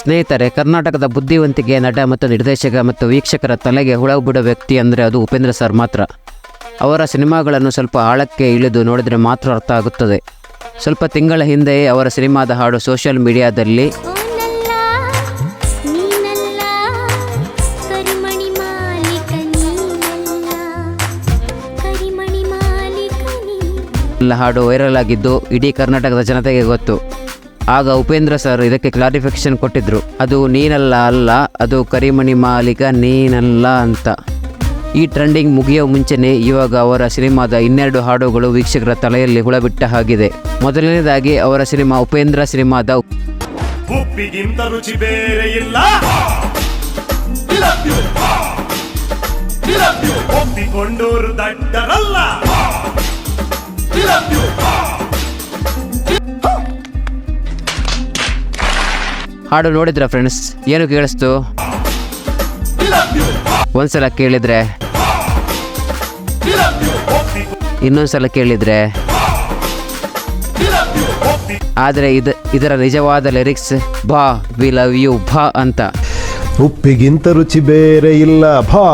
ಸ್ನೇಹಿತರೆ, ಕರ್ನಾಟಕದ ಬುದ್ಧಿವಂತಿಕೆ ನಟ ಮತ್ತು ನಿರ್ದೇಶಕ ಮತ್ತು ವೀಕ್ಷಕರ ತಲೆಗೆ ಹುಳ ಬಿಡೋ ವ್ಯಕ್ತಿ ಅಂದರೆ ಅದು ಉಪೇಂದ್ರ ಸರ್ ಮಾತ್ರ. ಅವರ ಸಿನಿಮಾಗಳನ್ನು ಸ್ವಲ್ಪ ಆಳಕ್ಕೆ ಇಳಿದು ನೋಡಿದರೆ ಮಾತ್ರ ಅರ್ಥ ಆಗುತ್ತದೆ. ಸ್ವಲ್ಪ ತಿಂಗಳ ಹಿಂದೆಯೇ ಅವರ ಸಿನಿಮಾದ ಹಾಡು ಸೋಷಿಯಲ್ ಮೀಡಿಯಾದಲ್ಲಿ ಹಾಡು ವೈರಲ್ ಆಗಿದ್ದು ಇಡೀ ಕರ್ನಾಟಕದ ಜನತೆಗೆ ಗೊತ್ತು. ಆಗ ಉಪೇಂದ್ರ ಸರ್ ಇದಕ್ಕೆ ಕ್ಲಾರಿಫಿಕೇಶನ್ ಕೊಟ್ಟಿದ್ರು, ಅದು ನೀನಲ್ಲ ಅಲ್ಲ, ಅದು ಕರಿಮಣಿ ಮಾಲೀಕ ನೀನಲ್ಲ ಅಂತ. ಈ ಟ್ರೆಂಡಿಂಗ್ ಮುಗಿಯೋ ಮುಂಚೆನೇ ಇವಾಗ ಅವರ ಸಿನಿಮಾದ 12 ಹಾಡುಗಳು ವೀಕ್ಷಕರ ತಲೆಯಲ್ಲಿ ಹುಳಬಿಟ್ಟ ಹಾಗಿದೆ. ಮೊದಲನೇದಾಗಿ ಅವರ ಸಿನಿಮಾ ಉಪೇಂದ್ರ ಸಿನಿಮಾದ ಉಪ್ಪಿಗಿಂತ ರುಚಿ ಬೇರೆ ಇಲ್ಲ, ಒಪ್ಪಿಕೊಂಡೋರು ದಡ್ಡರಲ್ಲ. ಹಾಡು ನೋಡಿದ್ರ ಫ್ರೆಂಡ್ಸ್? ಏನು ಕೇಳಿಸ್ತು? ಒಂದ್ಸಲ ಕೇಳಿದ್ರೆ, ಇನ್ನೊಂದ್ಸಲ ಕೇಳಿದ್ರೆ, ಆದರೆ ಇದರ ನಿಜವಾದ ಲಿರಿಕ್ಸ್ ಭಾ ವಿ ಲವ್ ಯು ಭಾ ಅಂತ. ಉಪ್ಪಿಗಿಂತ ರುಚಿ ಬೇರೆ ಇಲ್ಲ ಭಾ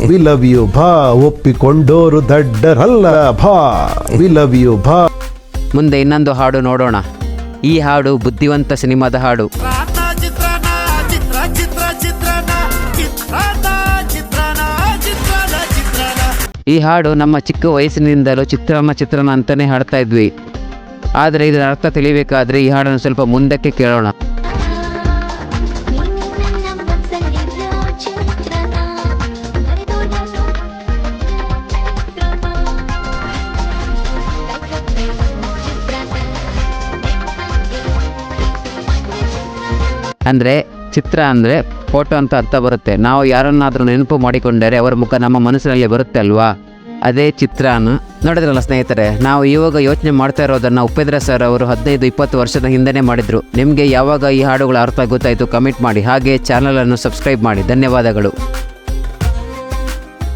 ವಿ ಲವ್ ಯು ಭಾ, ಒಪ್ಪಿಕೊಂಡೋರು ದಡ್ಡರಲ್ಲ ಭಾ ವಿ ಲವ್ ಯು ಭಾ. ಮುಂದೆ ಇನ್ನೊಂದು ಹಾಡು ನೋಡೋಣ. ಈ ಹಾಡು ಬುದ್ಧಿವಂತ ಸಿನಿಮಾದ ಹಾಡು. ಈ ಹಾಡು ನಮ್ಮ ಚಿಕ್ಕ ವಯಸ್ಸಿನಿಂದಲೂ ಚಿತ್ರನ ಅಂತಲೇ ಹಾಡ್ತಾ ಇದ್ವಿ. ಆದರೆ ಇದರ ಅರ್ಥ ತಿಳಿಬೇಕಾದ್ರೆ ಈ ಹಾಡನ್ನು ಸ್ವಲ್ಪ ಮುಂದಕ್ಕೆ ಕೇಳೋಣ. ಅಂದರೆ ಚಿತ್ರ ಅಂದರೆ ಫೋಟೋ ಅಂತ ಅರ್ಥ ಬರುತ್ತೆ. ನಾವು ಯಾರನ್ನಾದರೂ ನೆನಪು ಮಾಡಿಕೊಂಡರೆ ಅವರ ಮುಖ ನಮ್ಮ ಮನಸ್ಸಿನಲ್ಲಿ ಬರುತ್ತೆ ಅಲ್ವಾ, ಅದೇ ಚಿತ್ರಾನ್ನ. ನೋಡಿದ್ರಲ್ಲ ಸ್ನೇಹಿತರೆ, ನಾವು ಇವಾಗ ಯೋಚನೆ ಮಾಡ್ತಾ ಇರೋದನ್ನು ಉಪೇಂದ್ರ ಸರ್ ಅವರು 15-20 ವರ್ಷದ ಹಿಂದೆನೇ ಮಾಡಿದರು. ನಿಮಗೆ ಯಾವಾಗ ಈ ಹಾಡುಗಳ ಅರ್ಥ ಗೊತ್ತಾಯಿತು ಕಮೆಂಟ್ ಮಾಡಿ. ಹಾಗೆ ಚಾನಲನ್ನು ಸಬ್ಸ್ಕ್ರೈಬ್ ಮಾಡಿ. ಧನ್ಯವಾದಗಳು.